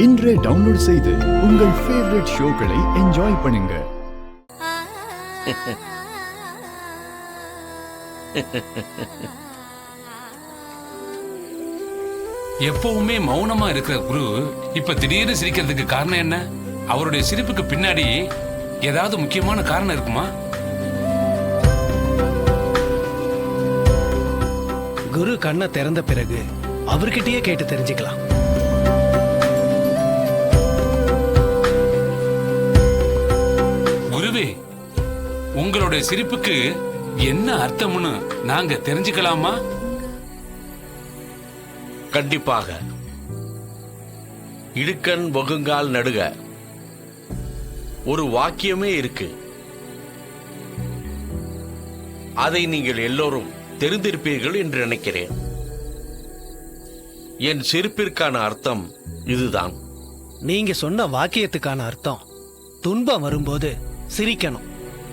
இன்றே டவுன்லோட் செய்து உங்கள் ஃபேவரட் ஷோக்களை என்ஜாய் பண்ணுங்க. எப்பவுமே மௌனமா இருக்கிற குரு இப்ப திடீர்னு சிரிக்கிறதுக்கு காரணம் என்ன? அவருடைய சிரிப்புக்கு பின்னாடி ஏதாவது முக்கியமான காரணம் இருக்குமா? குரு கண்ணை திறந்த பிறகு அவர்கிட்டயே கேட்டு தெரிஞ்சுக்கலாம். குருவே, உங்களுடைய சிரிப்புக்கு என்ன அர்த்தம்னு நாங்க தெரிஞ்சுக்கலாமா? கண்டிப்பாக. இடுக்கண் வகுங்கால் நடுக ஒரு வாக்கியமே இருக்கு. அதை நீங்கள் எல்லோரும் தெரிந்திருப்பீர்கள் என்று நினைக்கிறேன். என் சிரிப்பிற்கான அர்த்தம் இதுதான். நீங்க சொன்ன வாக்கியத்துக்கான அர்த்தம் துன்பம் வரும்போது சிரிக்கணும்,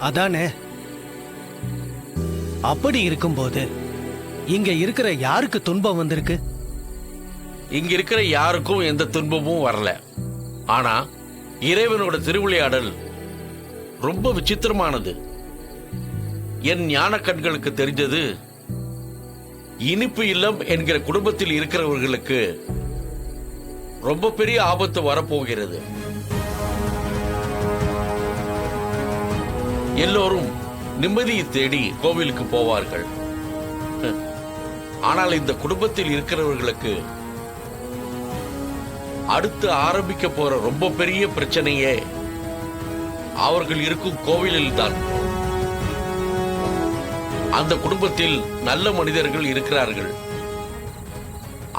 அதானே? அப்படி இருக்கும்போது இங்க இருக்கிற யாருக்கு துன்பம் வந்திருக்கு? இங்க இருக்கிற யாருக்கும் எந்த துன்பமும் வரல. ஆனா இறைவனோட திருவிளையாடல் ரொம்ப விசித்திரமானது. என் ஞான கண்களுக்கு தெரிஞ்சது, இனிப்பு இல்லம் என்கிற குடும்பத்தில் இருக்கிறவர்களுக்கு ரொம்ப பெரிய ஆபத்து வரப்போகிறது. எல்லோரும் நிம்மதியை தேடி கோவிலுக்கு போவார்கள். ஆனால் இந்த குடும்பத்தில் இருக்கிறவர்களுக்கு அடுத்து ஆரம்பிக்க போற ரொம்ப பெரிய பிரச்சனையே அவர்கள் இருக்கும் கோவிலில் தான். அந்த குடும்பத்தில் நல்ல மனிதர்கள் இருக்கிறார்கள்.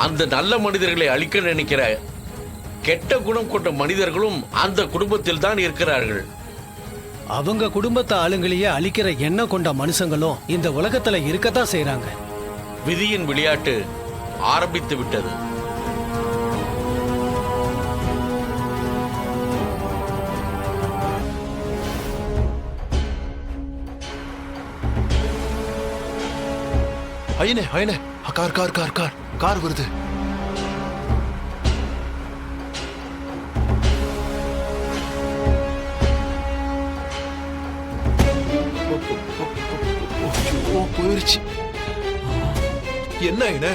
அந்த நல்ல மனிதர்களை அழிக்க நினைக்கிற கெட்ட குணம் கொண்ட மனிதர்களும் அந்த குடும்பத்தில் தான் இருக்கிறார்கள். அவங்க குடும்பத்தை ஆளுங்களையே அழிக்கிற எண்ணம் கொண்ட மனுஷங்களும் இந்த உலகத்துல இருக்கத்தான் செய்யறாங்க. விதியின் விளையாட்டு ஆரம்பித்து விட்டது. ஐயனே ஐயனே, car car car car car வருது. போயிடுச்சு. என்ன ஐயனே,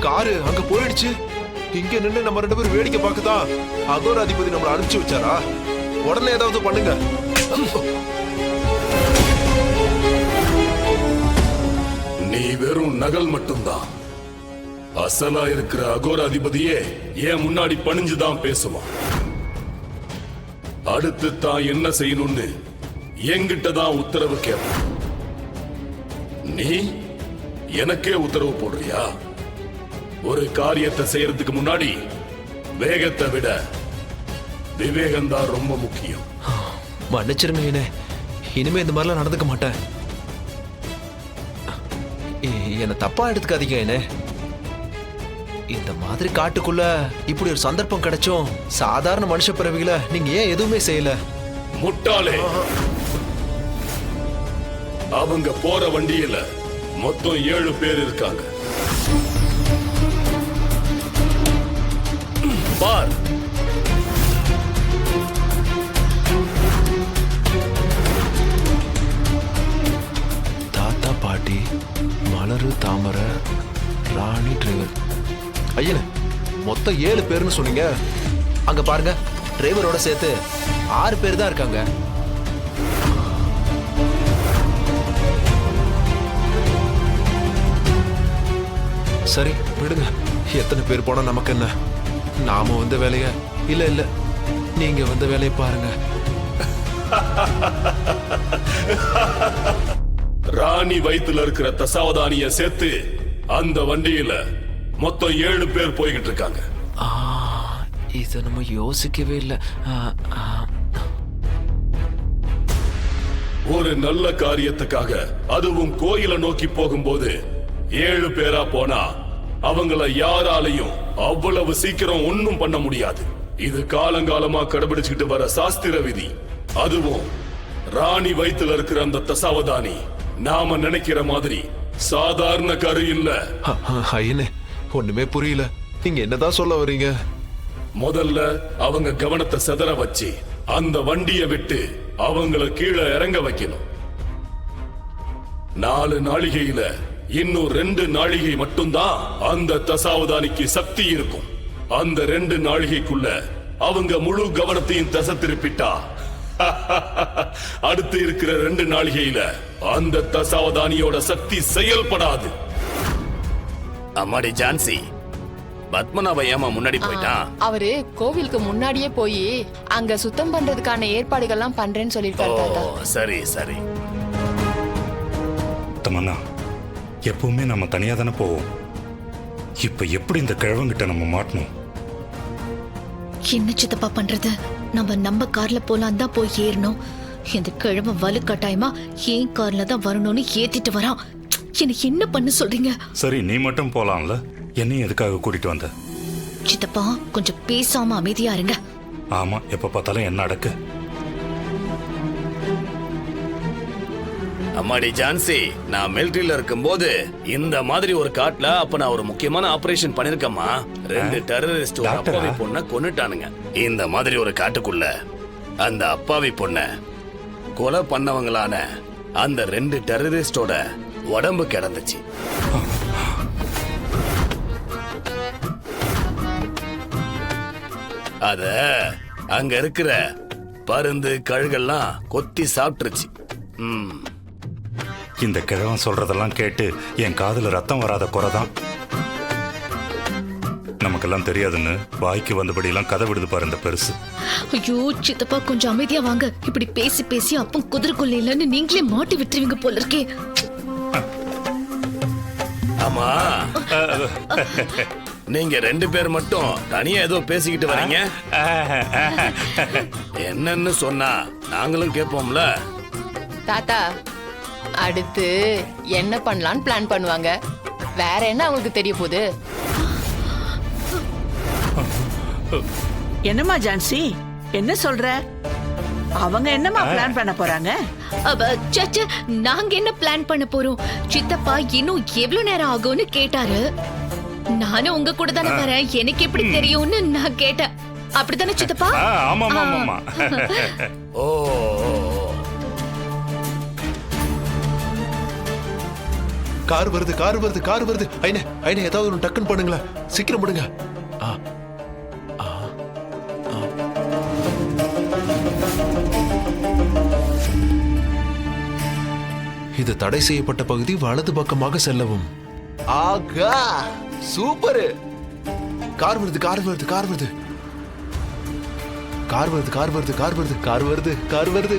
காரு அங்க போயிடுச்சு. இங்க நின்று நம்ம 2 பேரும் வேடிக்கை பார்க்கதான் அகோர அதிபதி நம்மளை அனுப்பிச்சு வச்சாரா? உடனே ஏதாவது பண்ணுங்க. நீ வெறும் நகல் மட்டும்தான். அசலா இருக்கிற அகோர அதிபதியே ஏன் முன்னாடி பணிஞ்சுதான் பேசுவான். அடுத்து தான் என்ன செய்யணும்னு என்கிட்ட தான் உத்தரவு கேட்பான். நீ எனக்கே உத்தரவு போடுறியா? ஒரு காரியத்தை செய்யறதுக்கு முன்னாடி வேகத்தை விட விவேகம்தான் ரொம்ப முக்கியம். மன்னிச்சிருங்க, இனிமே இந்த மாதிரிலாம் நடந்துக்க மாட்டேன். என்ன தப்பா எடுத்துக்காதீங்க. என்ன இந்த மாதிரி காட்டுக்குள்ள இப்படி ஒரு சந்தர்ப்பம் கிடைச்சும் சாதாரண மனுஷ பிறவிகளை நீங்க ஏன் எதுவுமே செய்யல? முட்டாளே, அவங்க போற வண்டியில மொத்தம் 7 பேர் இருக்காங்க. பார், தாத்தா, பாட்டி, மலரு, தாமரை, ராணி, டிரைவர். ஐயனே, மொத்தம் 7 பேர்னு சொன்னீங்க. அங்க பாருங்க, டிரைவரோட சேர்த்து 6 பேர் தான் இருக்காங்க. சரி விடுங்க, எத்தனை பேர் போனா நமக்கு என்ன? நாம வந்த வேலைய இல்ல இல்ல நீங்க வந்த வேலையை பாருங்க. ராணி வயித்துல இருக்கிற தசாவதானிய சேர்த்து அந்த வண்டியில மொத்தம் 7 பேர் போய்கிட்டு இருக்காங்க. இத நம்ம யோசிக்கவே இல்லை. ஒரு நல்ல காரியத்துக்காக, அதுவும் கோயிலை நோக்கி போகும்போது 7 பேரா போனா அவங்கள யாராலையும் அவ்வளவு சீக்கிரம் ஒன்னும் பண்ண முடியாது. இது காலங்காலமா கடைபிடிச்சுக்கிட்டு வர சாஸ்திர விதி. அதுவும் ராணி வயித்துல இருக்கிற அந்த தசாவதானி நாம நினைக்கிற மாதிரி சாதாரண கரு இல்ல. ஐயனே, ஒண்ணுமே புரியல. நீங்க என்னதான் சொல்ல வரீங்க? முதல்ல அவங்க கவனத்தை சிதற வச்சு அந்த வண்டியை விட்டு அவங்கள கீழே இறங்க வைக்கணும். 4 நாழிகையில இன்னும் 2 நாழிகை மட்டும்தான் அந்த தசாவதானிக்கு சக்தி இருக்கும். அந்த 2 நாழிகைக்குள்ள அவங்க முழு கவனத்தையும் தசை திருப்பிட்டா அடுத்து இருக்கிற 2 நாழிகையில அந்த தசாவதானியோட சக்தி செயல்படாது. அம்மாடி ஜான்சி, பத்மநாப ஏமா முன்னாடி போயிட்டான்? அவரு கோவிலுக்கு முன்னாடியே போய் அங்க சுத்தம் பண்றதுக்கான ஏற்பாடுகள்லாம் பண்றேன்னு சொல்லிருக்காரு தாத்தா. சரி சரி. தமன்னா, எப்பவுமே நம்ம தனியா தானே போவோம். இப்ப எப்படி இந்த கிழவங்கிட்ட நம்ம மாட்டணும்? என்ன சித்தப்பா பண்றது? நம்ம கார்ல போலாம் தான் போய் ஏறணும். இந்த கிழமை வலு கட்டாயமா ஏன் கார்ல தான் வரணும்னு ஏத்திட்டு வரான். எனக்கு என்ன பண்ண சொல்றீங்க? சரி, நீ மட்டும் போலாம்ல, என்னையும் எதுக்காக கூட்டிட்டு வந்த? சித்தப்பா கொஞ்சம் பேசாம அமைதியா இருங்க. ஆமா, எப்ப பார்த்தாலும் என்ன அடக்கு. அம்மாடி ஜான்சி, நான் மிலிட்டரியில இருக்கும்போது இந்த மாதிரி ஒரு காட்டுல அப்ப நான் ஒரு முக்கியமான ஆபரேஷன் பண்ணிருக்கேம்மா. 2 டெரரிஸ்ட் ஒரு டாக்டரா? அப்பாவி பொண்ண கொன்னுட்டானுங்க. இந்த மாதிரி ஒரு காட்டுக்குள்ள அந்த அப்பாவி பொண்ண கொலை பண்ணவங்களான அந்த 2 டெரரிஸ்டோட உடம்பு கிடந்துச்சு. அத அங்க இருக்கிற பருந்து கழுகெல்லாம் கொத்தி சாப்பிட்டுருச்சு. இந்த கிழவன் சொல்றதெல்லாம் கேட்டு என் காதுல ரத்தம் வராத குறைதான். நமக்கெல்லாம் தெரியாதுன்னு வாய்க்கு வந்தபடி எல்லாம் கதை விடுது பாரு இந்த பெருசு. ஐயோ சித்தப்பா கொஞ்சம் அமைதியா வாங்க. இப்படி பேசி பேசி அப்பம் குதிரைக்குள்ள இல்லைன்னு நீங்களே மாட்டி விட்டுருவீங்க போல இருக்கே. ஆமா, நீங்க 2 பேர் மட்டும் தனியா ஏதோ பேசிக்கிட்டு வரீங்க. என்னன்னு சொன்னா நாங்களும் கேட்போம்ல. தாத்தா, அடுத்து என்ன பண்ணலாம்னு பிளான் பண்ணுவாங்க. வேற என்ன அவங்களுக்கு தெரிய போகுது? என்னம்மா ஜான்சி, என்ன சொல்ற? அவங்க என்னம்மா பிளான் பண்ண போறாங்க? சச்ச, நாங்க என்ன பிளான் பண்ண போறோம்? சித்தப்பா இன்னும் எவ்வளவு நேரம் ஆகும்னு கேட்டாரு. நானும் உங்க கூட தானே வரேன், எனக்கு எப்படி தெரியும்னு நான் கேட்டேன். அப்படித்தானே சித்தப்பா? ஆமா ஆமா ஆமா. ஓ, கார் வருது, கார் வருது, கார் வருது. ஐனே ஐனே, ஏதாவது ஒன்று டக்குன்னு பண்ணுங்களேன், சீக்கிரம் பண்ணுங்க. ஆ ஆ ஆ. இது தடை செய்யப்பட்ட பகுதி, வலது பக்கமாக செல்லவும். ஆகா, சூப்பர். கார் வருது, கார் வருது, கார் வருது, கார் வருது, கார் வருது, கார் வருது, கார் வருது, கார் வருது.